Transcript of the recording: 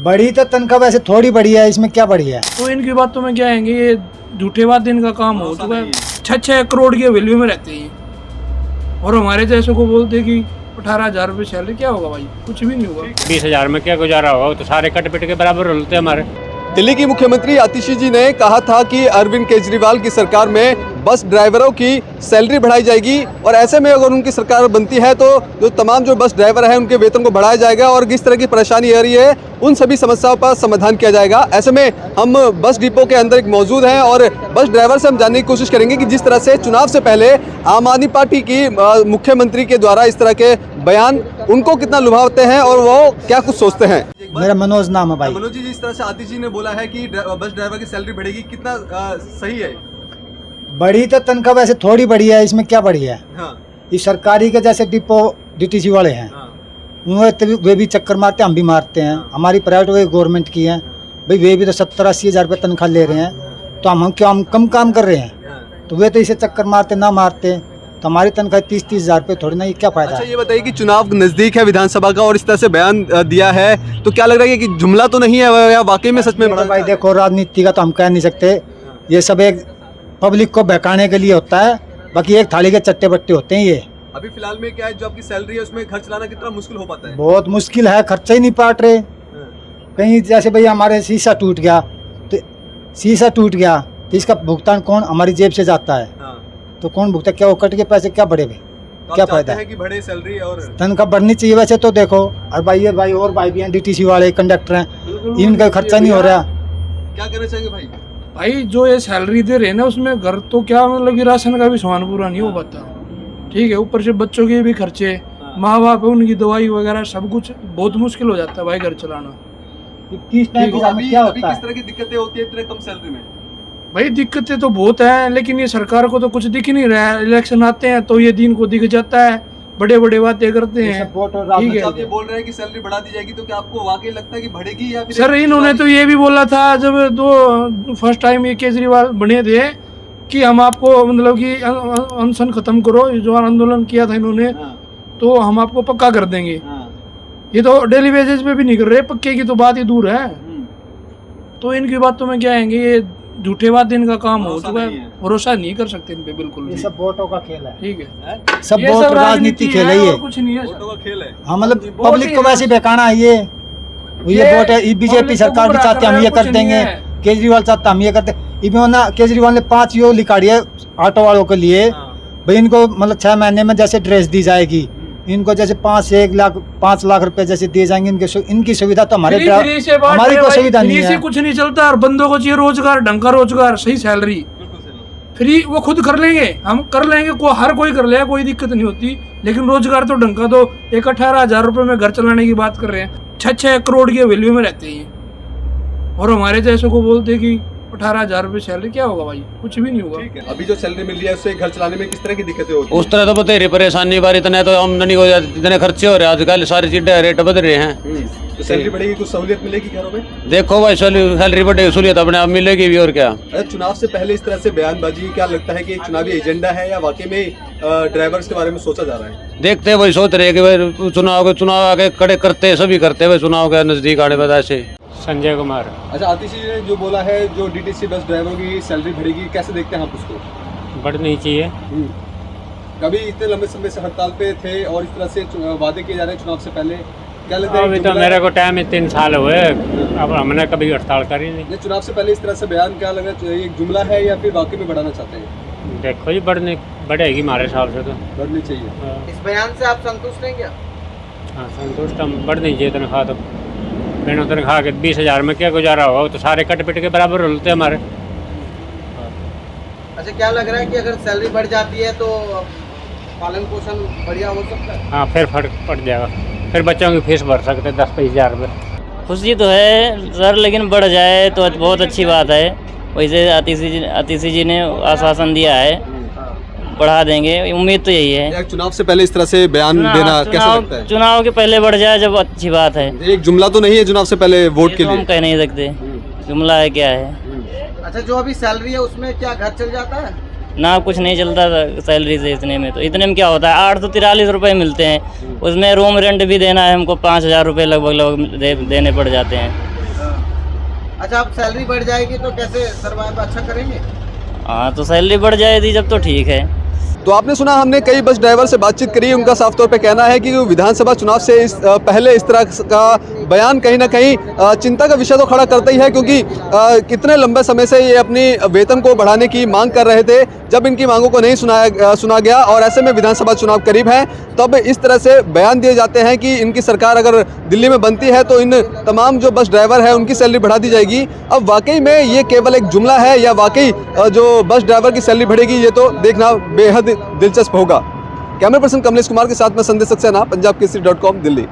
बड़ी तो तनख्वाह वैसे थोड़ी बड़ी है, इसमें क्या बड़ी है? तो इनकी बात तो मैं क्या आएंगे, ये झूठे बात इनका काम हो चुका है। 6-6 करोड़ की वैल्यू में रहते हैं और हमारे जैसे को बोलते कि 18,000 रुपये सैलरी, क्या होगा भाई? कुछ भी नहीं होगा। 20,000 में क्या गुजारा होगा? तो सारे कट पिट के बराबर होते हमारे। दिल्ली की मुख्यमंत्री आतिशी जी ने कहा था कि अरविंद केजरीवाल की सरकार में बस ड्राइवरों की सैलरी बढ़ाई जाएगी और ऐसे में अगर उनकी सरकार बनती है तो जो तमाम जो बस ड्राइवर हैं उनके वेतन को बढ़ाया जाएगा और किस तरह की परेशानी आ रही है उन सभी समस्याओं का समाधान किया जाएगा। ऐसे में हम बस डिपो के अंदर एक मौजूद हैं और बस ड्राइवर से हम जानने की कोशिश करेंगे कि जिस तरह से चुनाव से पहले आम आदमी पार्टी की मुख्यमंत्री के द्वारा इस तरह के बयान उनको कितना लुभावते हैं और वो क्या कुछ सोचते हैं। मेरा मनोज नाम है भाई। मनोज जी, जिस तरह से आतिश जी ने बोला है कि बस ड्राइवर की सैलरी बढ़ेगी, कितना सही है? बड़ी तो तनख्वाह वैसे थोड़ी बड़ी है, इसमें क्या बड़ी है? हाँ। ये सरकारी के जैसे डिपो डीटीसी वाले हैं, हाँ। वे भी चक्कर मारते हैं, हम भी मारते हैं। हाँ। हमारी प्राइवेट वे गवर्नमेंट की है भाई, वे भी तो 70-80 हज़ार रुपये तनख्वाह ले रहे हैं, तो हम क्यों हम कम काम कर रहे हैं? हाँ। तो वे तो इसे चक्कर मारते ना मारते, तो हमारी तनख्वाह 30-30 हज़ार रुपये थोड़ी ना, ये क्या फायदा? अच्छा, ये बताइए कि चुनाव नजदीक है विधानसभा का और इस तरह से बयान दिया है तो क्या लग रहा है कि जुमला तो नहीं है या वाकई में सच में बड़ा? भाई देखो, राजनीति का तो हम कह नहीं सकते, ये सब एक पब्लिक को बहकाने के लिए होता है, बाकी एक थाली के चट्टे बट्टे होते हैं ये। अभी फिलहाल में क्या है, जो आपकी सैलरी है उसमें घर चलाना कितना मुश्किल हो पाता है? बहुत मुश्किल है, खर्चा ही नहीं पाट रहे। कहीं जैसे भाई हमारे शीशा टूट गया तो इसका भुगतान कौन? हमारी जेब से जाता है। हाँ। तो कौन भुगता? क्या वो कट के पैसे क्या बढ़े भाई? तो क्या आप फायदा चाहते हैं कि बढ़े सैलरी और तनख्वाह बढ़नी चाहिए वैसे तो। देखो और भाई ये भाई और भाई भी हैं, डीटीसी वाले कंडक्टर हैं, इनका खर्चा नहीं हो रहा। क्या करना चाहेंगे भाई? भाई जो ये सैलरी दे रहे हैं ना, उसमें घर तो क्या मतलब कि राशन का भी सामान पूरा नहीं हो पाता, ठीक है। ऊपर से बच्चों के भी खर्चे, माँ बाप है उनकी दवाई वगैरह सब कुछ बहुत मुश्किल हो जाता है भाई घर चलाना। अभी किस तरह की दिक्कतें होती है इतने कम सैलरी में? भाई दिक्कतें तो बहुत हैं, लेकिन ये सरकार को तो कुछ दिख नहीं रहा है। इलेक्शन आते हैं तो ये दिन को दिख जाता है, बड़े बड़े बातें करते हैं, ठीक है। आप ये बोल रहे हैं कि सैलरी बढ़ा दी जाएगी, तो क्या आपको वाकई लगता है कि बढ़ेगी या फिर? सर इन्होंने तो ये भी बोला था जब फर्स्ट टाइम ये केजरीवाल बने थे कि हम आपको मतलब कि अनशन खत्म करो, जो आंदोलन किया था इन्होंने। हाँ। तो हम आपको पक्का कर देंगे। हाँ। ये तो डेली बेसिस पे भी नहीं कर रहे, पक्के की तो बात ही दूर है। तो इनकी बात तो मैं क्या आएंगे, ये झूठे बात इनका काम हो चुका है, भरोसा नहीं कर सकते इन पे बिल्कुल। ये सब वोटों का खेल है, ठीक है, सब वोट राजनीति खेल है ये, कुछ नहीं है, वोटों का खेल है। हाँ मतलब पब्लिक को वैसे बहकाना है ये वोट है। बीजेपी सरकार भी चाहते हम ये कर देंगे, केजरीवाल चाहता हम ये करते। ना केजरीवाल ने 5 यो लिखाड़ी है ऑटो वालों के लिए भाई, इनको मतलब 6 महीने में जैसे ड्रेस दी जाएगी, इनको जैसे 5 लाख रुपए जैसे दिए जाएंगे। इनकी सुविधा तो हमारी कोई सुविधा नहीं है। कुछ नहीं चलता और बंदों को चाहिए रोजगार, ढंग का रोजगार, सही सैलरी, फ्री वो खुद कर लेंगे, हम कर लेंगे, हर कोई कर लेगा, कोई दिक्कत नहीं होती। लेकिन रोजगार तो ढंग का दो। 18,000 रुपये में घर चलाने की बात कर रहे हैं, 6-6 करोड़ की वैल्यू में रहते हैं और हमारे जैसे को बोलते कि 18,000 रुपये सैलरी, क्या होगा भाई? कुछ भी नहीं होगा। अभी जो सैलरी मिल रही है उससे घर चलाने में किस तरह की दिक्कतें होती हैं? उस तरह तो बतेरी परेशानी बार, इतने तो आमदनी हो जाती, इतने खर्चे हो रहे हैं आजकल, सारी चीजें रेट बढ़ रहे हैं। तो सैलरी बढ़ेगी, कुछ सहूलियत मिलेगी घरों में? देखो भाई, सैलरी बढ़ेगी, सहूलियत अपने आप मिलेगी भी, और क्या। चुनाव से पहले इस तरह से बयानबाजी, क्या लगता है कि एक चुनावी एजेंडा है या वाकई में ड्राइवर्स के बारे में सोचा जा रहा है? देखते हैं भाई, सोच रहे कि भाई चुनाव आगे खड़े करते हैं, सभी करते हैं चुनाव के नजदीक आने पर ऐसे। संजय कुमार। अच्छा, आतिश जी ने जो बोला है जो डीटीसी बस ड्राइवरों की सैलरी बढ़ेगी, कैसे देखते हैं आप उसको? बढ़नी चाहिए। कभी इतने लंबे समय से हड़ताल पे थे और इस तरह से वादे किए जा रहे हैं चुनाव से पहले, क्या लगता है? अभी तो मेरे को टाइम है 3 साल हुए, अब हमने कभी हड़ताल करी नहीं। चुनाव से पहले इस तरह से बयान, क्या लग रहा है, एक जुमला है या फिर वाकई में बढ़ाना चाहते हैं? देखो जी, बढ़ेगी हमारे हिसाब से तो बढ़नी चाहिए। इस बयान से आप संतुष्ट हैं क्या? हाँ, संतुष्ट हम, बढ़नी चाहिए तनख्वाह तो। बिना तनख्वाह के 20,000 में क्या गुजारा होगा? तो सारे कट पिट के बराबर होते हमारे। अच्छा, क्या लग रहा है कि अगर सैलरी बढ़ जाती है तो पालन पोषण बढ़िया हो सकता है? हाँ, फिर फर्क पड़ जाएगा, फिर बच्चों की फीस भर सकते हैं 10-20 हज़ार रुपये। खुशी तो है सर, लेकिन बढ़ जाए तो बहुत अच्छी बात है। वैसे आतिशी जी ने आश्वासन दिया है, बढ़ा देंगे, उम्मीद तो यही है। चुनाव से पहले इस तरह से बयान देना कैसा लगता है? चुनाव के पहले बढ़ जाए जब अच्छी बात है। एक जुमला तो नहीं है चुनाव से पहले वोट के लिए? हम कह नहीं सकते जुमला है क्या है। अच्छा, जो अभी सैलरी है उसमें क्या घर चल जाता है? ना, कुछ नहीं चलता था सैलरी से। इतने में क्या होता है, 843 रुपये मिलते हैं, उसमें रूम रेंट भी देना है हमको, 5,000 रुपये लगभग देने पड़ जाते हैं। अच्छा, अब सैलरी बढ़ जाएगी तो कैसे सर्वाइव अच्छा करेंगे? हाँ, तो सैलरी बढ़ जाएगी जब तो ठीक है। तो आपने सुना, हमने कई बस ड्राइवर से बातचीत करी। उनका साफ तौर पे कहना है कि विधानसभा चुनाव से पहले इस तरह का बयान कहीं ना कहीं चिंता का विषय तो खड़ा करता ही है, क्योंकि कितने लंबे समय से ये अपनी वेतन को बढ़ाने की मांग कर रहे थे। जब इनकी मांगों को नहीं सुना गया और ऐसे में विधानसभा चुनाव करीब है, तब इस तरह से बयान दिए जाते हैं कि इनकी सरकार अगर दिल्ली में बनती है तो इन तमाम जो बस ड्राइवर है उनकी सैलरी बढ़ा दी जाएगी। अब वाकई में ये केवल एक जुमला है या वाकई जो बस ड्राइवर की सैलरी बढ़ेगी, ये तो देखना बेहद दिलचस्प होगा। कैमरा पर्सन कमलेश कुमार के साथ में संदेश सक्सेना, पंजाब केसरी.com, दिल्ली।